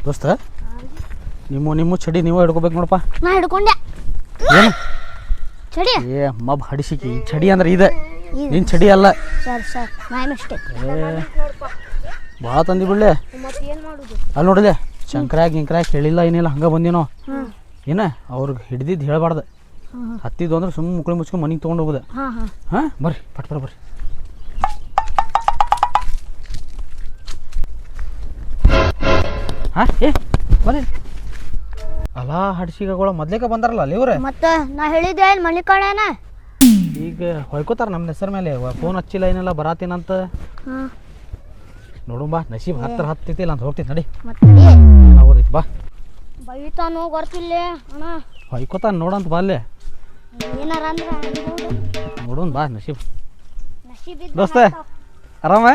ದೋಸ್ತ ನಿಮ್ಮ ಚಡಿ ನೀವು ಹಿಡ್ಕೋಬೇಕು ನೋಡಪ್ಪ. ನಾ ಹಿಡ್ಕೊಂಡೆ ಏನು ಚಡಿ. ಏ ಮಬ್ ಹಡಿಸಿಕಿ ಚಡಿ ಅಂದ್ರೆ ಇದೆ, ನಿನ್ ಚಡಿ ಅಲ್ಲ. Sir my mistake. ಭಾಳ ತಂದಿ ಬಿಡ್ಲೆ. ಮತ್ತೆ ಏನು ಮಾಡೋದು? ಅಲ್ಲಿ ನೋಡಿದೆ ಶಂಕರಾಗ ಗಿಂಕರಾಗ ಹೇಳಿಲ್ಲ ಏನಿಲ್ಲ ಹಂಗೆ ಬಂದೇನೋ. ಏನ ಅವ್ರಿಗೆ ಹಿಡ್ದಿದ್ದು ಹೇಳ್ಬಾರ್ದು. ಹತ್ತಿದ್ದು ಅಂದ್ರೆ ಸುಮ್ಮನೆ ಮುಕ್ಕಳಿ ಮುಚ್ಕೊಂಡು ಮನೆಗೆ ತೊಗೊಂಡು ಹೋಗುದು. ಹಾಂ ಬರ್ರಿ ಪಟ್ ಬರ್ರಿ. ಹಾಂ ಏ ಬರ್ರಿ. ಅಲ್ಲ ಹಡ್ಸಿಗಳ ಮೊದ್ಲೇಕ ಬಂದಾರಲ್ಲ ಅಲ್ಲಿ ಇವ್ರೆ. ಮತ್ತೆ ನಾ ಹೇಳಿದ್ದೆ ಮಲ್ಲಿಕಾರ್ಣನ ಈಗ ಹೊಯ್ಕೋತಾರ ನಮ್ಮ ಹೆಸರು ಮೇಲೆ. ಫೋನ್ ಹಚ್ಚಿಲ್ಲ ಏನಿಲ್ಲ ಬರಾತೀನಂತ. ನೋಡು ಬಾ ನಸೀಬ್ ಹತ್ತಿಲ್ಲ ಅಂತ ಹೋಗ್ತೀನಿ ನಡಿ. ಹೌದೈತಿ ಬಾ. ಬೈತಾನು ಗೊತ್ತಿಲ್ಲ ಅಣ್ಣ. ಹೊಯ್ಕೋತಾನ ನೋಡಂತ ಬಾ ಅಲ್ಲೇ. ಏನಾರ ಅಂದ್ರೆ ನೋಡೋಣ ಬಾ ನಸೀಬ್. ದೋಸ್ತ ಆರಾಮ?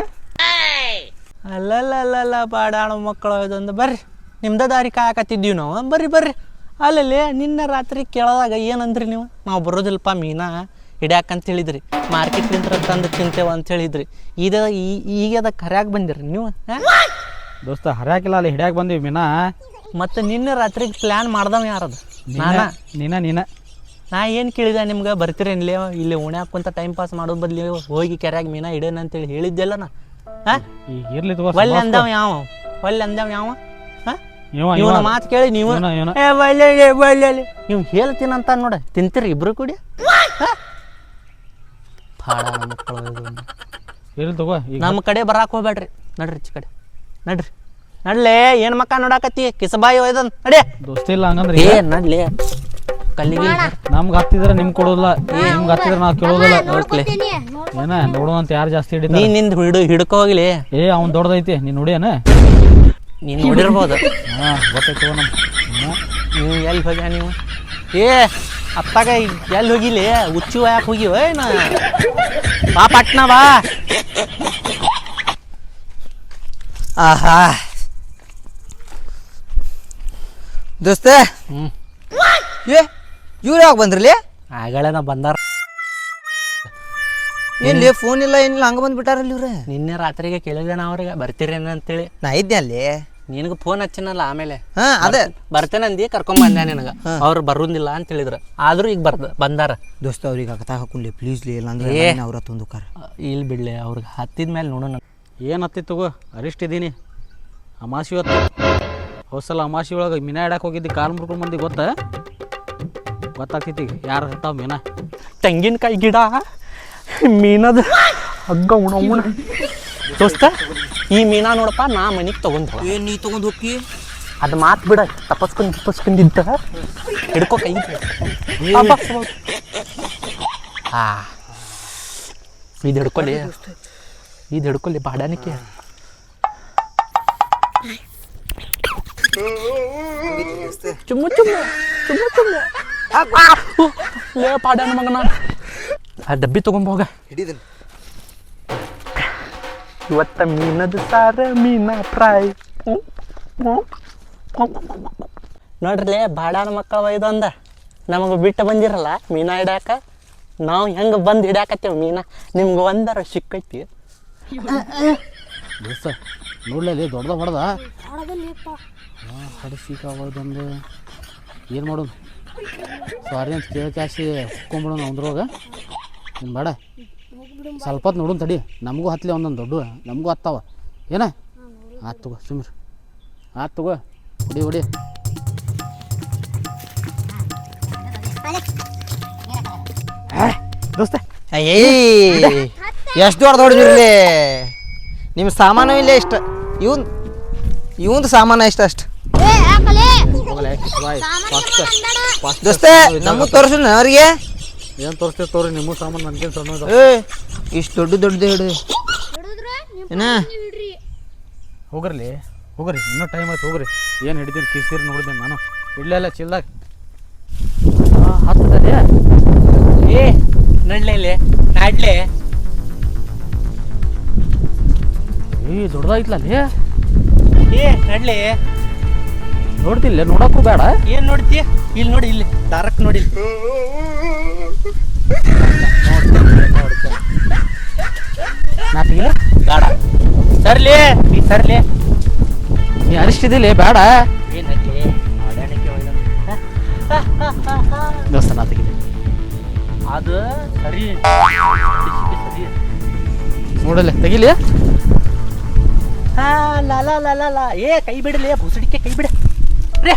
ಅಲ್ಲಲ್ಲ ಬಾಡಾಣ ಮಕ್ಕಳು ಇದೊಂದು ಬರ್ರಿ. ನಿಮ್ದ ದಾರಿ ಕಾಯಕತ್ತಿದ್ದೀವಿ ನಾವು. ಬರ್ರಿ ಅಲ್ಲಲ್ಲಿ ನಿನ್ನೆ ರಾತ್ರಿ ಕೇಳೋದಾಗ ಏನಂದ್ರಿ ನೀವು? ನಾವು ಬರೋದಿಲ್ಲಪ್ಪ ಮೀನಾ ಹಿಡ್ಯಾಕಂತ ಹೇಳಿದ್ರಿ, ಮಾರ್ಕೆಟ್ಲಿಂದ ತಂದು ತಿಂತೇವ ಅಂತ ಹೇಳಿದ್ರಿ. ಈಗ ಅದಕ್ಕೆ ಹರ್ಯಾಗ ಬಂದಿರಿ ನೀವು? ದೋಸ್ತ ಹರ್ಯಾಕಿಲ್ಲ ಅಲ್ಲಿ ಹಿಡ್ಯಾಕ ಬಂದೀವಿ ಮೀನಾ. ಮತ್ತು ನಿನ್ನೆ ರಾತ್ರಿಗೆ ಪ್ಲ್ಯಾನ್ ಮಾಡ್ದವ ಯಾರದು? ನೀನ ನಾ ಏನು ಕೇಳಿದೆ ನಿಮ್ಗೆ? ಬರ್ತೀರೇನ್ಲೇ ಇಲ್ಲಿ ಓಣ್ಯಾಕ ಕುಂತ ಟೈಮ್ ಪಾಸ್ ಮಾಡೋದು ಬದ್ಲಿ ಹೋಗಿ ಕೆರ್ಯಾಗ ಮೀನಾ ಹಿಡೇನ ಅಂತೇಳಿ ಹೇಳಿದ್ದೆಲ್ಲ ನಾ. ಇರ್ಲಿ ಒಳ್ಳೆ ಅಂದವ ಯಾವ? ಇವನ ಮಾತು ಕೇಳಿ ನೀವು ನೀವು ಹೇಳ್ತೀನಂತ ನೋಡ ತಿಂತೀರಿ ಇಬ್ರು ಕೂಡಿ. ನಮ್ಮ ಕಡೆ ಬರಾಕ್ ಹೋಗ್ಬೇಡ್ರಿ. ನಡ್ರಿ ಈಚೆ ಕಡೆ ನಡ್ಲೇ. ಏನ್ ಮಕ್ಕ ನೋಡಾಕತ್ತಿ ಕಿಸಬಾಯಿ ಒಯ್ದನ್ ನಡಿ. ದೋಸ್ತಿ ಇಲ್ಲ ಹಂಗಂದ್ರೆ ಏ ನಡ್ಲಿ. ಕಲ್ಲಿಗೆ ನಮ್ಗೆ ಹತ್ತಿದ್ರೆ ನಿಮ್ಗೆ ಕೊಡೋದಿಲ್ಲ, ನಿಮ್ಗೆ ಹತ್ತಿದ್ರೆ ನಾವು ಕೇಳೋದಿಲ್ಲ. ಏನ ನೋಡೋಣ ಅಂತ ಯಾರು ಜಾಸ್ತಿ ಹಿಡಿದ? ನೀ ನಿಂದ ಹಿಡ್ಕೊ ಹೋಗ್ಲಿ. ಏ ಅವ್ನು ದೊಡ್ಡದೈತಿ ನೀನು ನೋಡಿಯನ? ನೀನು ನೋಡಿರ್ಬೋದು. ಹಾಂ ಗೊತ್ತಾಯ್ತು. ನೀವು ಎಲ್ಲಿ ಹೋಗ್ಯ ನೀವು? ಏ ಅತ್ತಾಗ ಎಲ್ಲಿ ಹೋಗಿಲಿ? ಹುಚ್ಚು ಯಾಕೆ ಹೋಗಿವ ಏನ? ಬಾ ಪಟ್ನ ಬಾ. ಆಹಾ ದೋಸ್ತ. ಏ ಇವ್ರು ಯಾವಾಗ ಬಂದ್ರಲಿ? ಆಗಳೇನ ಬಂದಾರ. ಏನ್ಲಿ ಫೋನ್ ಇಲ್ಲ ಏನಿಲ್ಲ ಹಂಗ ಬಂದ್ಬಿಟ್ಟಾರಲ್ಲಿ ಇವ್ರೆ. ನಿನ್ನೆ ರಾತ್ರಿಗೆ ಕೇಳಿದೆ ನಾ ಅವ್ರಿಗೆ ಬರ್ತೀರೇನ ಅಂತೇಳಿ. ನಾ ಇದ್ದೆ ಅಲ್ಲಿ. ನಿನಗೆ ಫೋನ್ ಹಚ್ಚಿನಲ್ಲ ಆಮೇಲೆ. ಅದೇ ಬರ್ತೇನಂದಿ ಕರ್ಕೊಂಬಂದೆ ನಿನಗೆ. ಅವ್ರು ಬರೋದಿಲ್ಲ ಅಂತ ಹೇಳಿದ್ರು. ಆದ್ರೂ ಈಗ ಬಂದಾರ. ದೋಸ್ತ ಅವ್ರಿಗೆ ಕಥಾ ಹಾಕೊಂಡ್ಲಿ ಪ್ಲೀಸ್ಲಿ, ಇಲ್ಲಾಂದ್ರೆ ಅವ್ರ ತಂದುಕಾರ. ಇಲ್ಲಿ ಬಿಡ್ಲಿ ಅವ್ರಿಗೆ ಹತ್ತಿದ ಮೇಲೆ ನೋಡೋಣ. ಏನು ಹತ್ತಿತ್ತು ತಗೋ, ಅರಿಸ್ಟ್ ಇದ್ದೀನಿ. ಅಮಾಸಿ ಹೊತ್ತು ಹೊಸಲ ಅಮಾಸಿ ಒಳಗೆ ಮೀನಾ ಇಡಕ್ಕೆ ಹೋಗಿದ್ದಿ, ಕಾಲು ಮುರ್ಕೊಂಡು ಮಂದಿ ಗೊತ್ತಾಗ್ತೈತಿ ಯಾರು ಹತ್ತಾವ ಮೀನಾ. ತೆಂಗಿನಕಾಯಿ ಗಿಡ ಮೀನದ ಹಗ್ಗ ಉಣ ದೋಸ್ತ. ಈ ಮೀನಾ ನೋಡಪ್ಪ ನಾ ಮನೆಗೆ ತಗೊಂಡ್ ಏನ್ ನೀ ತಗೊಂಡ್ ಹೋಗಿ ಅದು ಮಾತು ಬಿಡ. ತಪಸ್ಕೊಂಡಿದ್ದ ಹಿಡ್ಕೊ ಕೈ. ಇದು ಹಿಡ್ಕೊಳ್ಳಿ ಬಾಡಾನಿಕೆ. ಚುಮ್ಮು ಲೇ ಪಾಡ್ಯಾನ ಮಗನ. ಆ ಡಬ್ಬಿ ತಗೊಂಬೋಗ. ಇವತ್ತ ಮೀನದ ಸಾರ ಮೀನಾ ಫ್ರೈ. ನೋಡ್ರಲೇ ಬಾಡಾನ ಮಕ್ಕಳ ಇದೊಂದ ನಮಗೆ ಬಿಟ್ಟು ಬಂದಿರಲ್ಲ ಮೀನಾ ಹಿಡ್ಯಾಕ. ನಾವು ಹೆಂಗೆ ಬಂದು ಹಿಡ್ಯಾಕತ್ತೇವೆ ಮೀನಾ. ನಿಮ್ಗೆ ಒಂದರ ಸಿಕ್ಕೈತಿ. ದೋಸ್ತ ನೋಡ್ಲೇ ದೊಡ್ಡದ ಹೊಡೆದ ಹಡಿಸಿಕ ಹೊಡೆದಂದು ಏನು ಮಾಡೋದು? ಸಾರಿ ಅಂತ ಕೇಳಿ ಕ್ಯಾಸಿ ಹುಕ್ಕೊಂಬಿಡೋಣ ಒಂದ್ರೊಳಗೆ. ನಿಮ್ಗೆ ಬೇಡ ಸ್ವಲ್ಪ ಹೊತ್ತು ನೋಡೋಣ ತಡಿ. ನಮಗೂ ಹತ್ತಲಿ ಒಂದೊಂದು ದೊಡ್ಡ, ನಮಗೂ ಹತ್ತಾವ ಏನ. ಆತು ತಗೋ ಸುಮ್ರಿ, ಆತು ತಗೋ ಹೊಡಿ. ದೋಸ್ತ ಎಷ್ಟು ದೊಡ್ಡದಿರ್ಲಿ ನಿಮ್ಮ ಸಾಮಾನು ಇಲ್ಲ ಇಷ್ಟ. ಇವಂದು ಸಾಮಾನು ಇಷ್ಟ ಅಷ್ಟು. ದೋಸ್ತ ನಮಗೂ ತೋರಿಸ್ ಅವ್ರಿಗೆ. ಏನು ತೋರಿಸ್ತೇವೆ ತೋರಿ, ನಿಮ್ಮ ಸಾಮಾನು ನನ್ಗೇನು ಸಣ್ಣ. ಇಷ್ಟು ದೊಡ್ಡದು ಹಿಡು ಏನ. ಹೋಗ್ರಿ ಇನ್ನೂ ಟೈಮ್ ಆಯ್ತು ಹೋಗ್ರಿ. ಏನು ಹಿಡಿದೀನಿ ಕಿಸೀರಿ ನೋಡಿದ್ದೀನಿ ನಾನು. ಇಡ್ಲೆಲ್ಲ ಚಿಲ್ದಾಗ ಹತ್ತದಲ್ಲಿ. ಏ ನಡ್ಲೇ ನಾಡ್ಲೆ. ದೊಡ್ಡದಾಗಿತ್ಲ ಅಲ್ಲಿ. ಏ ನಡ್ಲಿ ನೋಡ್ತಿಲ್ಲ, ನೋಡಕ್ಕೂ ಬೇಡ. ಏನು ನೋಡ್ತೀಯ? ಇಲ್ಲಿ ನೋಡಿ, ಇಲ್ಲಿ ಡಾರಕ್ ನೋಡಿ. ನಾಟಿಗೆ ಬೇಡ. ಸರ್ಲಿ ಸರ್ಲಿ ನೀ ಅರಿಷ್ಟಿದಿಲ್ಲ ಬೇಡ ಏನಲ್ಲಿ ಅಡ್ಯಾಣಕ್ಕೆ ದೋಸ್ತ ನಾ ತೆಗಿಲಿ ಅದು ಸರಿ ಸರಿ ನೋಡಲ್ಲ ತೆಗಿಲಿ ಲಾ ಏ ಕೈ ಬಿಡಲಿ ಭೂಸಡಿಕೆ ಕೈ ಬಿಡ ರೇ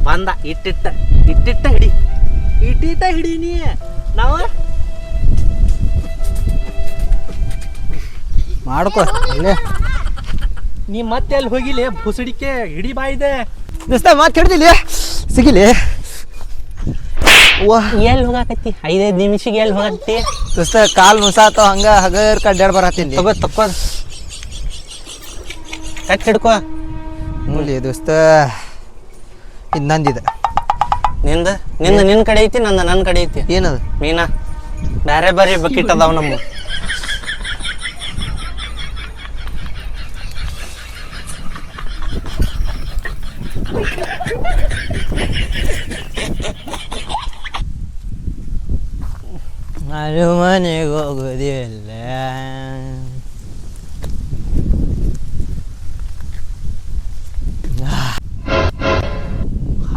ಬಂದ ಇಟ್ಟಿಟ್ಟ ಹಿಡಿ ಹಿಡೀನಿ ನಾವು ಮಾಡ್ಕೊ ಅಲ್ಲೇ ನೀ ಮತ್ತೆ ಅಲ್ಲಿ ಹೋಗಿಲಿ ಭೂಸಡಿಕೆ ಹಿಡಿ ಬಾ ಇದೆ ದೋಸ್ತ ಮಾತು ಹಿಡ್ದಿಲ್ಲ ಸಿಗಿಲಿ ವಾ ಎಲ್ಲಿ ಹೋಗಾಕತ್ತಿ 5 ನಿಮಿಷಕ್ಕೆ ಎಲ್ಲಿ ಹೋಗತ್ತಿ ದೋಸ್ತ ಕಾಲು ನುಸಾತ ಹಂಗ ಹಗರ್ ಕಡ್ಡಾಡ್ ಬರತ್ತೀನಿ ತಗೋ ಕಟ್ ಹಿಡ್ಕೋ ನೋಡಿ ದೋಸ್ತ ಇದು ನಂದಿದೆ ನಿಂದ ನಿನ್ನ ಕಡೆ ಐತಿ ನನ್ನ ಕಡೆ ಐತಿ ಏನದು ಮೀನಾ ಬೇರೆ ಬಕೆಟ್ ಅದಾವ ನಮ್ಮ ಮನೆಗೆ ಹೋಗೋದಿಲ್ಲ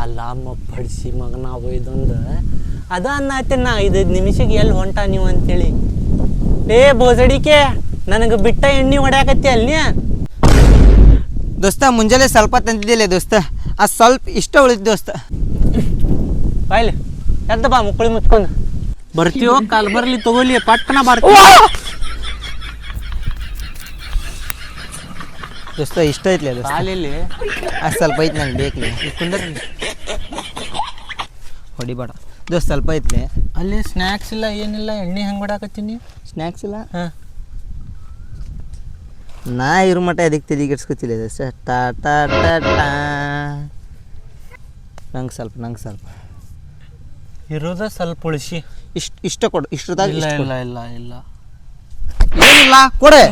ಅಲ್ಲಮ್ಮ ಬಡಿಸಿ ಮಗನ ಒಯ್ದೊಂದು ಅದ ಅನ್ನತ್ತೆ ನಾ 5 ನಿಮಿಷಕ್ಕೆ ಎಲ್ಲಿ ಹೊಂಟ ನೀವು ಅಂತೇಳಿ ಏ ಬೋಸಡಿಕೆ ನನಗೆ ಬಿಟ್ಟ ಎಣ್ಣೆ ಹೊಡ್ಯಾಕತ್ತಿ ಅಲ್ಲಿ ದೋಸ್ತ ಮುಂಜಾನೆ ಸ್ವಲ್ಪ ತಂದಿದ್ದಿಲ್ಲ ದೋಸ್ತ ಅದು ಸ್ವಲ್ಪ ಇಷ್ಟ ಉಳಿದ ದೋಸ್ತ ಬಾಯ್ಲಿ ಎದ್ದ ಬಾ ಮುಕ್ಕಳಿ ಮುಚ್ಕೊಂಡು ಬರ್ತೀವೋ ಕಾಲ್ ಬರ್ಲಿ ತಗೋಲಿ ಪಟ್ಟಣ ಬರ್ತೀವಿ ದೋಸ್ತ ಇಷ್ಟ ಐತ್ಲಿ ದೋಸ್ತ ಕಾಲಿಲ್ಲಿ ಅದು ಸ್ವಲ್ಪ ಐತಿ ನಂಗೆ ಬೇಕಲಿ ಕುಂದ್ರಿ ಹೊಡಿಬೇಡ ದೋಸ್ತ ಸ್ವಲ್ಪ ಐತ್ಲಿ ಅಲ್ಲಿ ಸ್ನ್ಯಾಕ್ಸ್ ಇಲ್ಲ ಏನಿಲ್ಲ ಎಣ್ಣೆ ಹೆಂಗೆ ಹೊಡ್ಯಾಕತ್ತೀನಿ ಸ್ನ್ಯಾಕ್ಸ್ ಇಲ್ಲ ಹಾಂ ನಾ ಇರೋ ಮಟ್ಟ ಅದಕ್ಕೆ ತೆಲಿಗೆಡ್ಸ್ಕೊತಿಲ್ಲ ದೋಸ್ತ ಟಾ ಟಾ ಟಾ ಟಾ ನಂಗೆ ಸ್ವಲ್ಪ ಇರೋದ ಸ್ವಲ್ಪ ಉಳಿಸಿ ಇಷ್ಟ ಕೊಡು ಇಷ್ಟದಾಗ ಇಲ್ಲ ಇಷ್ಟ ಇಲ್ಲ ಇಲ್ಲ ಇಲ್ಲ ಏನಿಲ್ಲ ಕೊಡೆ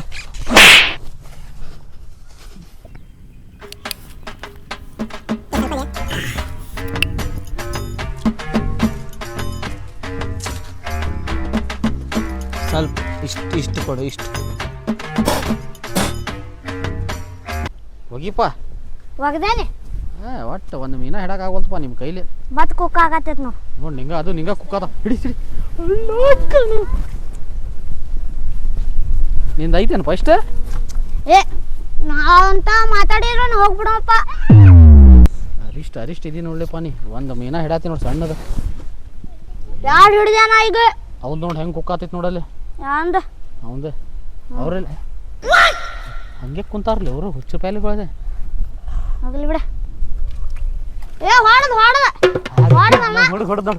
ಸ್ವಲ್ಪ ಇಷ್ಟು ಕೊಡು ಇಷ್ಟು ಹೋಗಿಪ್ಪ ಒಗ್ದೇನೆ ಒಟ್ಟು ಒಂದು ಮೀನ ಹಿಡಕ್ಕಾಗಲ್ತಪ್ಪ ನಿಮ್ಮ ಕೈಲಿ ಮತ್ ಕುಕ್ ಆಗತ್ತೈತ್ ನಾವು ನೋಡಿ ನಿಂಗ ಕುಕ್ಕದ ಹಿಡಿ ನಿಂದ ಐತೇನು ಫಸ್ಟ್ ಏ ನಾವಂತ ಮಾತಾಡಿರ ಹೋಗ್ಬಿಡಪ್ಪ ಅರಿಷ್ಟ ಇದೀನಿ ನೋಡ್ಲಿಪ್ಪ ನೀ ಒಂದು ಮೀನ ಹಿಡಾತಿ ನೋಡಿ ಸಣ್ಣದ ಯಾರು ಹಿಡ್ದೇನ ಈಗ ಅವ್ದು ನೋಡಿ ಹೆಂಗೆ ಕುಕ್ಕಾತೈತಿ ನೋಡಲ್ಲಿ ಯಾಂದ ಅವಂದು ಅವ್ರಲ್ಲ ಹಂಗೆ ಕುಂತಾರ್ಲಿ ಅವರು ಹುಚ್ಚು ಪ್ಯಾಲಿಗಳಿದೆ ಹೋಗ್ಲಿ ಬಿಡ ಏ ಹೊಡದ ಹೊಡೆದ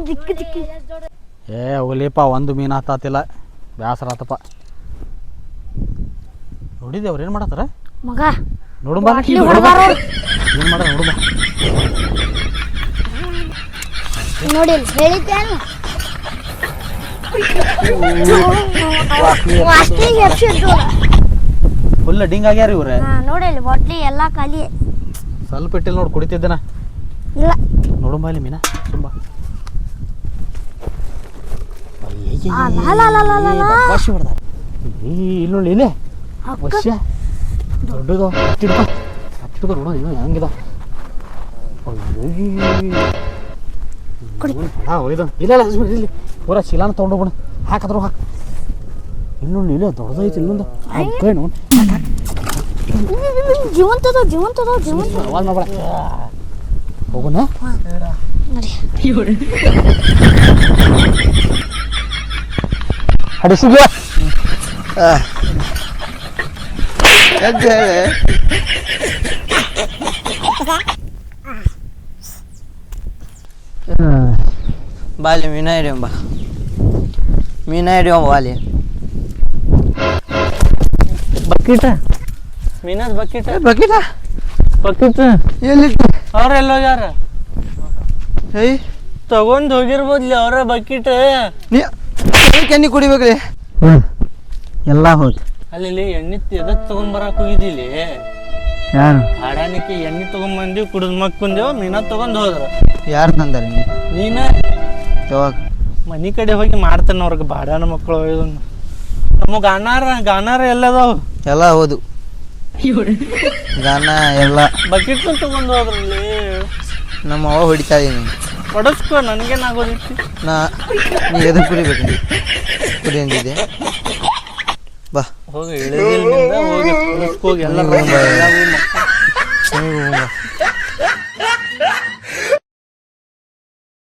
ದಿಕ್ಕಿ ಏ ಹೋಗ್ಲಿಪ್ಪ ಒಂದು ಮೀನು ಹತ್ತಾತಿಲ್ಲ ಬೇಸರ ಆತಪ್ಪ ನೋಡಿದ್ದೆ ಅವ್ರು ಏನು ಮಾಡತ್ತಾರ ಮಗ ನೋಡು ಬಾ ಬಾಟ್ಲಿ ಹೊಡ್ದಾರ ಅವ್ರು. ಏನು ಮಾಡ ನೋಡು ಬಾ ನೋಡಿ ಹೇಳಿದ್ದೇನು ವಾಸ್ತಿಗೆ ಎಪ್ಸಿದ್ದು ಫುಲ್ ಡಿಂಗ್ ಆಗ್ಯಾರ ಇವ್ರೆ ನೋಡಿ ಬಾಟ್ಲಿ ಎಲ್ಲ ಖಾಲಿ ಸ್ವಲ್ಪ ಇಟ್ಟಿಲ್ಲ ನೋಡಿ ಕುಡಿತಿದ್ದನ ಇಲ್ಲ ನೋಡು ಬಾ ಇಲ್ಲಿ ಮೀನಾ ತುಂಬ ಬಸ್ಸಿ ಹೊಡೆದಾರ ಇಲ್ಲಿ ನೋಡಿ ಇಲ್ಲೇ ಬಸ್ಸ ದೊಡ್ಡದು ಹತ್ತಿಡ್ಕೊ ನೋಡು ಇವ ಹೆಂಗಿದ ಒಯ್ದು ಇಲ್ಲ ಇಲ್ಲಿ ಪೂರ ಚೀಲಾನ ತೊಗೊಂಡೋಗ್ಬಿಡ ಹಾಕದ್ರು ಹಾಕ ಇನ್ನೊಂದು ಇಲ್ಲ ದೊಡ್ಡದೈತಿ ಇಲ್ಲೊಂದು ಕೈ ನೋಡಿ ಜೀವಂತದ ಅವಾಜ್ ಮಾಡ್ಬೇಡ ಹೋಗೋಣ ಹಡಿಸಿದ್ಯಾ ಬಾಲಿ ಮೀನ ಹಿಡಿಯಂ ಬಾ ಮೀನ ಹಿಡಿಯಂ ಬಾಲಿ ಬಕೀಟ ಮೀನದ ಬಕೀಟ ಬಕೀಟ ಎಲ್ಲಿ ಅವ್ರೆಲ್ಲ ಹೋಗ್ಯಾರ ಏಯ್ ತಗೊಂಡ್ ಹೋಗಿರ್ಬೋದ್ಲಿ ಅವ್ರ ಬಕೀಟ್ ಎಣ್ಣೆ ಕುಡಿಬೇಕ್ರಿ ಎಲ್ಲ ಹೋದ್ ಅಲ್ಲಿ ಎಣ್ಣೆ ಎದಕ್ ತಗೊಂಡ್ ಬರಾಕ್ ಹೋಗಿದ್ದಿಲ್ಲಿ ಯಾರು ಆಡಾಣಿಕೆ ಎಣ್ಣೆ ತಗೊಂಡ್ ಕುಡಿದ್ ಮಕ್ ಬಂದೇವ್ ಮೀನ ತಗೊಂಡ್ ಹೋದ್ರ ಯಾರು ತಂದಾರ ನೀನ ಯಾವಾಗ ಮನಿ ಕಡೆ ಹೋಗಿ ಮಾಡ್ತಾನ ಅವ್ರಿಗೆ ಬಾಡಾನ ಮಕ್ಕಳು ನಮ್ಮ ಗಾನಾರ ಎಲ್ಲದಾವು ಎಲ್ಲ ಹೌದು ಗಾನ ಎಲ್ಲ ಬಕೆಟ್ ತಗೊಂಡು ಹೋದ್ರಲ್ಲಿ ನಮ್ಮ ಅವ್ವ ಹೊಡಿತಾ ಇದೀನಿ ಹೊಡಸ್ಕೊ ನನಗೇನಾಗೋದೈತಿ ನೀ ಎದು ಕುಡಿಬೇಕು ಕುಡಿ ಅಂದಿದ್ದೆ ಬಾ ಹೋಗಿ ಇಳಿದಿಲ್ಲಿಂದ ಹೋಗಿ ಹೊಡಸ್ಕೋಗಿ ಎಲ್ಲ ನೀವು ಬಾ.